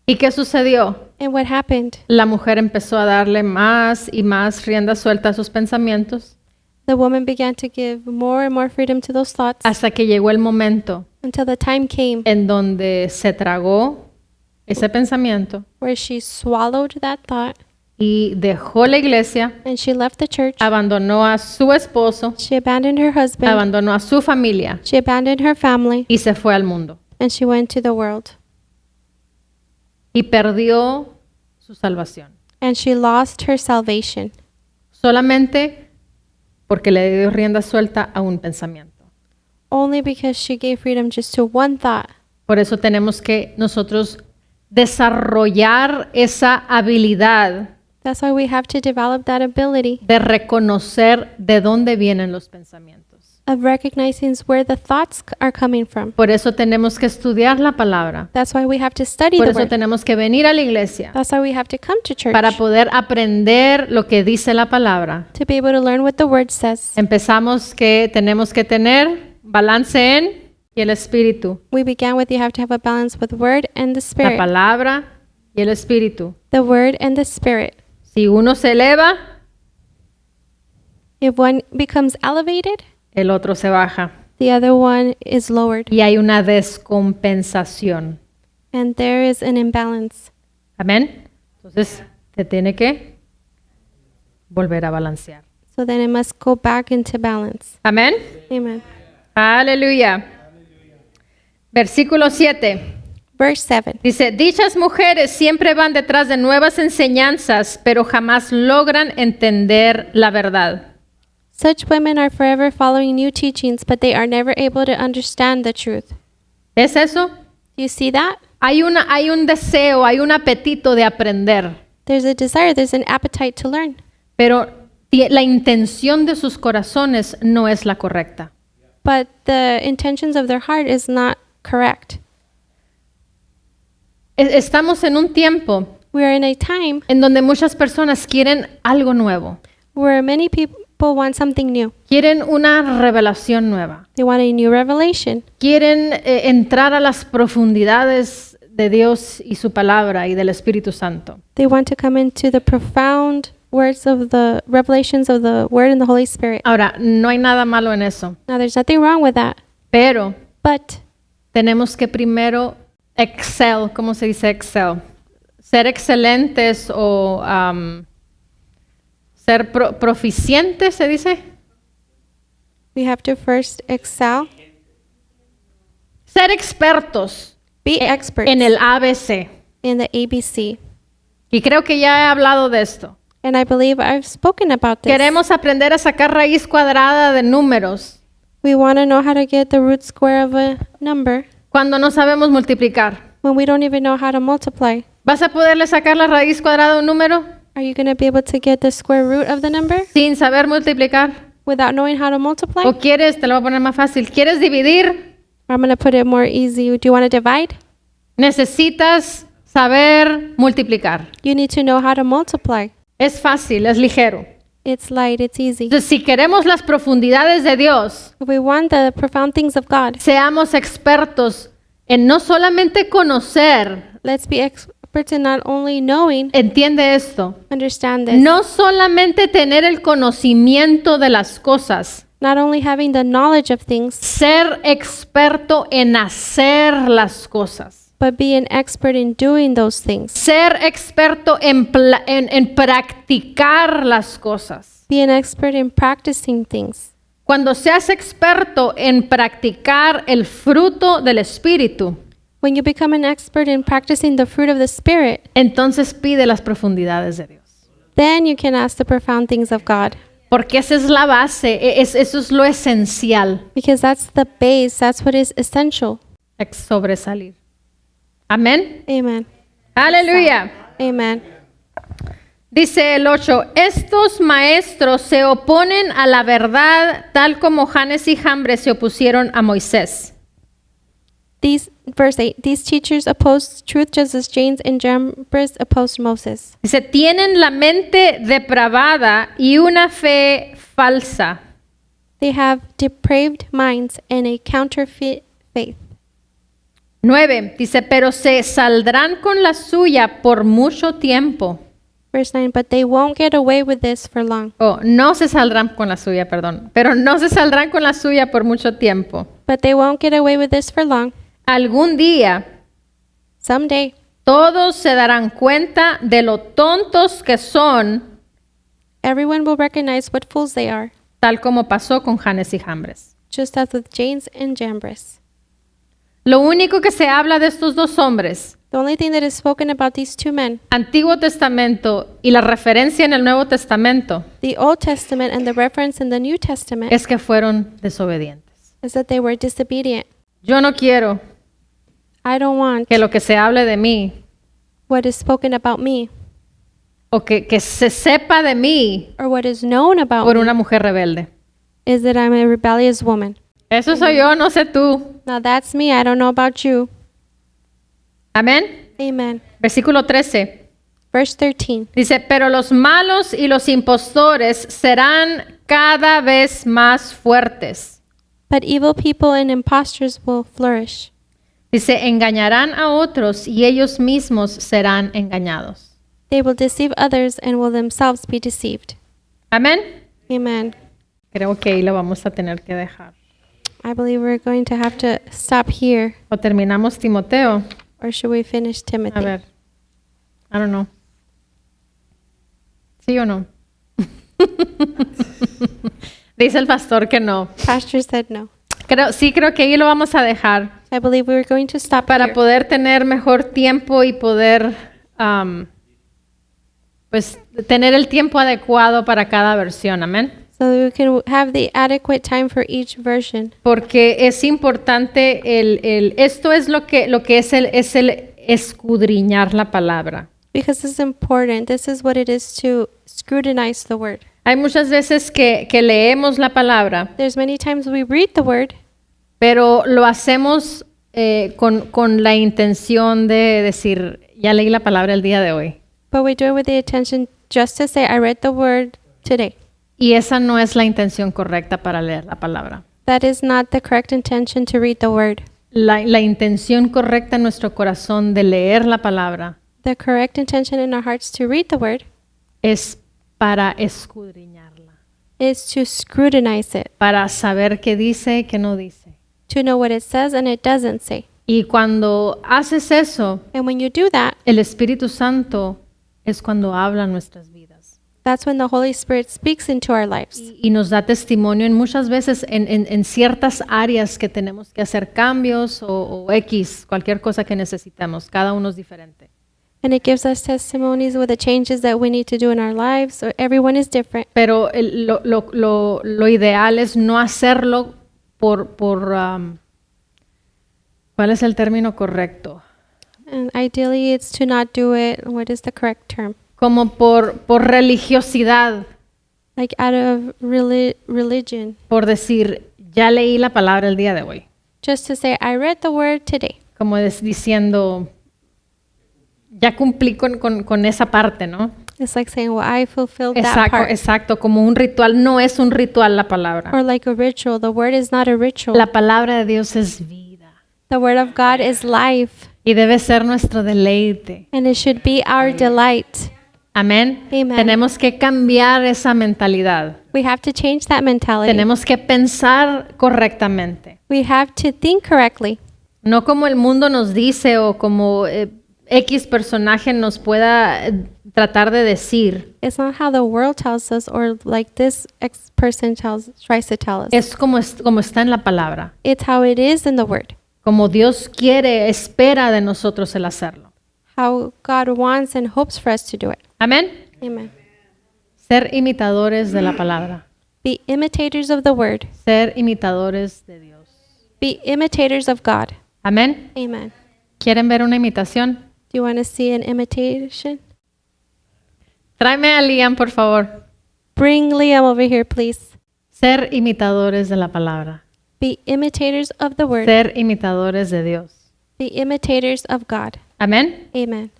¿Y qué sucedió? And what happened? La mujer empezó a darle más y más rienda suelta a sus pensamientos The woman began to give more and more freedom to those thoughts hasta que llegó el momento until the time came en donde se tragó ese pensamiento where she swallowed that thought y dejó la iglesia, and she left the church. abandonó a su esposo, She abandoned her husband. abandonó a su familia She abandoned her family y se fue al mundo. and she went to the world. Y perdió su salvación. And she lost her salvation Solamente porque le dio rienda suelta a un pensamiento. only because she gave freedom just to one thought. Por eso tenemos que nosotros desarrollar esa habilidad That's why we have to develop that ability de reconocer de dónde vienen los pensamientos. of recognizing where the thoughts are coming from. Por eso tenemos que estudiar la palabra. That's why we have to study Por the eso word. tenemos que venir a la iglesia That's why we have to come to church para poder aprender lo que dice la palabra. to be able to learn what the word says. Empezamos que tenemos que tener balance en y el espíritu. We began with you have to have a balance with word and the La spirit. palabra y el espíritu. The word and the spirit. Si uno se eleva, If one becomes elevated, el otro se baja. the other one is lowered. Y hay una descompensación. And there is an imbalance. Amén. Entonces, te tiene que volver a balancear. So then it must go back into balance. Amén. Amen. Aleluya. Versículo 7. Verse 7. Dice, dichas mujeres siempre van detrás de nuevas enseñanzas, pero jamás logran entender la verdad. Such women are forever following new teachings, but they are never able to understand the truth. ¿Es eso? Do you see that? Hay un deseo, hay un apetito de aprender, There's a desire, there's an appetite to learn. pero la intención de sus corazones no es la correcta. But the intentions of their heart is not correct. Estamos en un tiempo We are in a time en donde muchas personas quieren algo nuevo, where many people want something new. quieren una revelación nueva, They want a new revelation. quieren entrar a las profundidades de Dios y su palabra y del Espíritu Santo. They want to come into the profound words of the revelations of the Word and the Holy Spirit. Ahora, no hay nada malo en eso, Now, there's nothing wrong with that. pero But tenemos que primero ¿cómo se dice excel? Ser excelentes o ser proficientes, ¿se dice? we have to first excel, Ser expertos be experts en el ABC. in the ABC. Y creo que ya he hablado de esto. And I believe I've spoken about this. Queremos aprender a sacar raíz cuadrada de números We want to know how to get the root square of a number cuando no sabemos multiplicar. when we don't even know how to multiply. ¿Vas a poderle sacar la raíz cuadrada a un número Are you going to be able to get the square root of the number sin saber multiplicar? without knowing how to multiply? ¿O quieres, te lo voy a poner más fácil, quieres dividir? I'm going to put it more easy. Do you want to divide? Necesitas saber multiplicar. You need to know how to multiply. Es fácil, es ligero. It's light, it's easy. Entonces, si queremos las profundidades de Dios, If we want the profound things of God, seamos expertos en no solamente conocer, let's be experts in not only knowing, entiende esto, understand this, no solamente tener el conocimiento de las cosas, not only having the knowledge of things, ser experto en hacer las cosas, but be an expert in doing those things. ser experto en practicar las cosas. Be an expert in practicing things. Cuando seas experto en practicar el fruto del Espíritu, When you become an expert in practicing the fruit of the Spirit, entonces pide las profundidades de Dios. then you can ask the profound things of God. Porque esa es la base, eso es lo esencial, Because that's the base, that's what is essential. sobresalir. Amén. Amen. Aleluya. Amen. Dice el 8, estos maestros se oponen a la verdad tal como Janes y Jambres se opusieron a Moisés. Verse 8, these teachers opposed truth just as James and Jambres opposed Moses. Dice, tienen la mente depravada y una fe falsa. They have depraved minds and a counterfeit faith. 9, dice, pero se saldrán con la suya por mucho tiempo. Verse 9, but they won't get away with this for long. Oh, no se saldrán con la suya, perdón. Pero no se saldrán con la suya por mucho tiempo. But they won't get away with this for long. Algún día Someday, todos se darán cuenta de lo tontos que son, everyone will recognize what fools they are, tal como pasó con Janes y Jambres. just as with James and Jambres. Lo único que se habla de estos dos hombres, The only thing that is spoken about these two men, Antiguo Testamento y la referencia en el Nuevo Testamento, the Old Testament and the reference in the New Testament, es que fueron desobedientes. is that they were disobedient. Yo no quiero I don't want que lo que se hable de mí what is spoken about me o que se sepa de mí or what is known about por me una mujer rebelde. is that I'm a rebellious woman. Eso soy yo, no sé tú. Now that's me. I don't know about you. Amén. Amen. Versículo 13. Verse 13. Dice, pero los malos y los impostores serán cada vez más fuertes. But evil people and impostors will flourish. Dice, engañarán a otros y ellos mismos serán engañados. They will deceive others and will themselves be deceived. Amén. Amen. Creo que ahí lo vamos a tener que dejar. I believe we're going to have to stop here. O terminamos Timoteo. Or should we finish Timothy? A ver. I don't know. ¿Sí o no? Dice el pastor que no. Pastor said no. Creo que ahí lo vamos a dejar I believe we're going to stop para here poder tener mejor tiempo y poder pues tener el tiempo adecuado para cada versión. Amén. so that we can have the adequate time for each version. Porque es importante esto es lo que es el escudriñar la palabra. Because it's important. This is what it is to scrutinize the word. Hay muchas veces que leemos la palabra, There's many times we read the word, pero lo hacemos con la intención de decir, ya leí la palabra el día de hoy. but we do it with the intention just to say, I read the word today. Y esa no es la intención correcta para leer la palabra. That is not the correct intention to read the word. La intención correcta en nuestro corazón de leer la palabra The correct intention in our hearts to read the word es para escudriñarla, is to scrutinize it, para saber qué dice y qué no dice. to know what it says and it doesn't say. Y cuando haces eso, And when you do that, el Espíritu Santo es cuando habla en nuestras vidas. that's when the Holy Spirit speaks into our lives. Y nos da testimonio en muchas veces en ciertas áreas que tenemos que hacer cambios o X, cualquier cosa que necesitamos. Cada uno es diferente. And it gives us testimonies with the changes that we need to do in our lives. So everyone is different. Pero lo ideal es no hacerlo por ¿cuál es el término correcto? And ideally, it's to not do it. What is the correct term? Como por religiosidad, Like out of religion. por decir, ya leí la palabra el día de hoy. Just to say, I read the word today. Como diciendo, ya cumplí con esa parte, ¿no? It's like saying, well, I fulfilled that Exacto, part. exacto, como un ritual. No es un ritual la palabra. Or like a ritual. The word is not a ritual. La palabra de Dios es vida The word of God is life. y debe ser nuestro deleite. And it should be our delight. Amén. Amen. Tenemos que cambiar esa mentalidad. We have to change that mentality. Tenemos que pensar correctamente. We have to think correctly. No como el mundo nos dice o como X personaje nos pueda tratar de decir. It's not how the world tells us or like this person tries to tell us. Es como está en la palabra. It's how it is in the word. Como Dios quiere, espera de nosotros el hacerlo. How God wants and hopes for us to do it. Amén. Amen. Ser imitadores de la palabra. Be imitators of the word. Ser imitadores de Dios. Be imitators of God. Amén. Amen. ¿Quieren ver una imitación? Do you want to see an imitation? Tráeme a Liam, por favor. Bring Liam over here, please. Ser imitadores de la palabra. Be imitators of the word. Ser imitadores de Dios. Be imitators of God. Amén. Amen.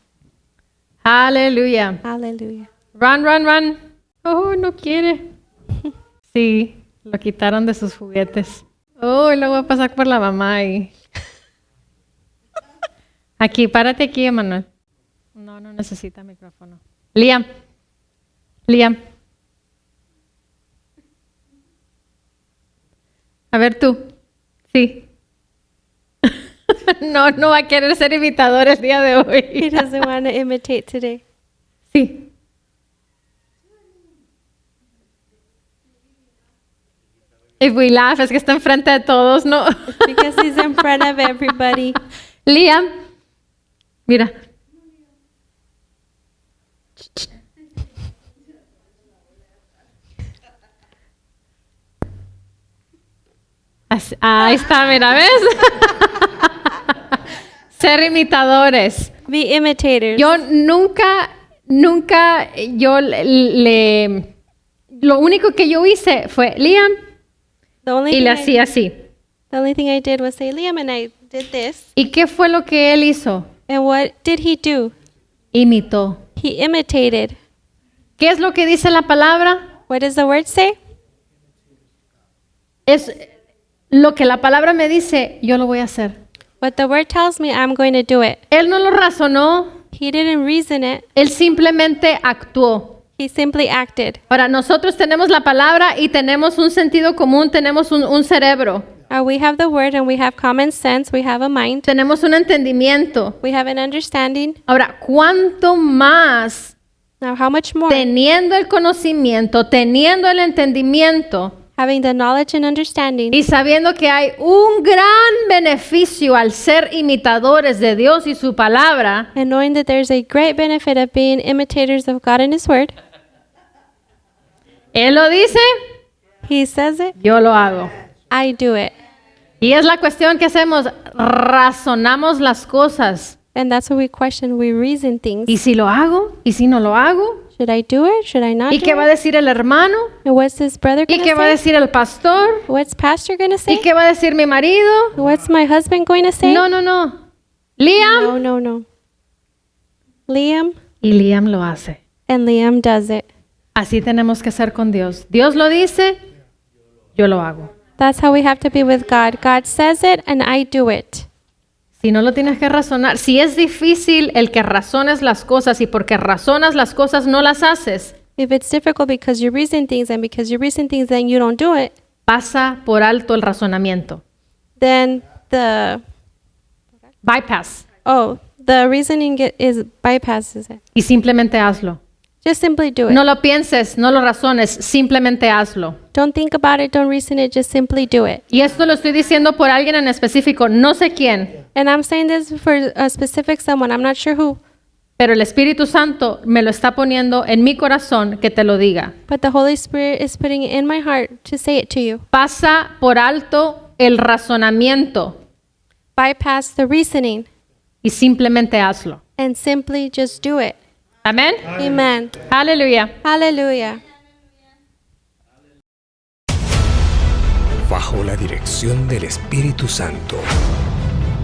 Aleluya. Hallelujah. Run, run, run. Oh, no quiere. Sí, lo quitaron de sus juguetes. Oh, y luego va a pasar por la mamá y... Aquí, párate aquí, Emanuel. No, no necesita micrófono. Liam. Liam. A ver tú. Sí. No, no va a querer ser imitador el día de He hoy. doesn't want to imitate today. Sí. If we laugh, es que está enfrente de todos, ¿no? Because he's in front of everybody. Liam. Mira. Ahí está, mira, ¿ves? Ser imitadores. Be imitators. Yo nunca, lo único que yo hice fue Liam The only y thing le hacía así. The only thing I did was say, Liam, and I did this. ¿Y qué fue lo que él hizo? And what did he do? Imitó. He imitated. ¿Qué es lo que dice la palabra? What does the word say? Es lo que la palabra me dice, yo lo voy a hacer. What the word tells me, I'm going to do it. Él no lo razonó, He didn't reason it. él simplemente actuó. He simply acted. Ahora, nosotros tenemos la palabra y tenemos un sentido común, tenemos un cerebro, We have the word and we have common sense. We have a mind. tenemos un entendimiento. We have an understanding. Ahora, ¿cuánto más Now, how much more? teniendo el conocimiento, teniendo el entendimiento Having the knowledge and understanding y sabiendo que hay un gran beneficio al ser imitadores de Dios y su palabra, and knowing that there's a great benefit of being imitators of God and His word, Él lo dice, He says it, yo lo hago. I do it. Y es la cuestión que hacemos, razonamos las cosas. And that's what we question. We reason things. ¿Y si lo hago? ¿Y si no lo hago? Should I do it? Should I not ¿Y do qué va a it? decir el hermano? And what's this brother ¿Y going qué to va a say? decir el pastor? What's pastor going to ¿Y say? qué va a decir mi marido? What's my husband going to say? No, no, no. Liam. No. Liam, Y Liam lo hace. and Liam does it. Así tenemos que ser con Dios. Dios lo dice, yo lo hago. That's how we have to be with God. God says it, and I do it. Si no lo tienes que razonar, si es difícil el que razones las cosas y porque razonas las cosas no las haces, If it's difficult because you reason things, and because you reason things, then you don't do it, pasa por alto el razonamiento. then the Bypass. reasoning is bypasses it. Y simplemente hazlo. Just simply do it. No lo pienses, no lo razones, simplemente hazlo. Don't think about it. Don't reason it. Just simply do it. Y esto lo estoy diciendo por alguien en específico, no sé quién, And I'm saying this for a specific someone. I'm not sure who, pero el Espíritu Santo me lo está poniendo en mi corazón que te lo diga. but the Holy Spirit is putting it in my heart to say it to you. Pasa por alto el razonamiento Bypass the reasoning y simplemente hazlo. and simply just do it. Amén. Amen. Aleluya. Hallelujah. Bajo la dirección del Espíritu Santo,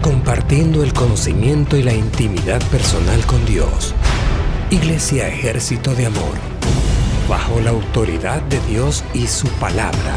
compartiendo el conocimiento y la intimidad personal con Dios. Iglesia Ejército de Amor, bajo la autoridad de Dios y su palabra.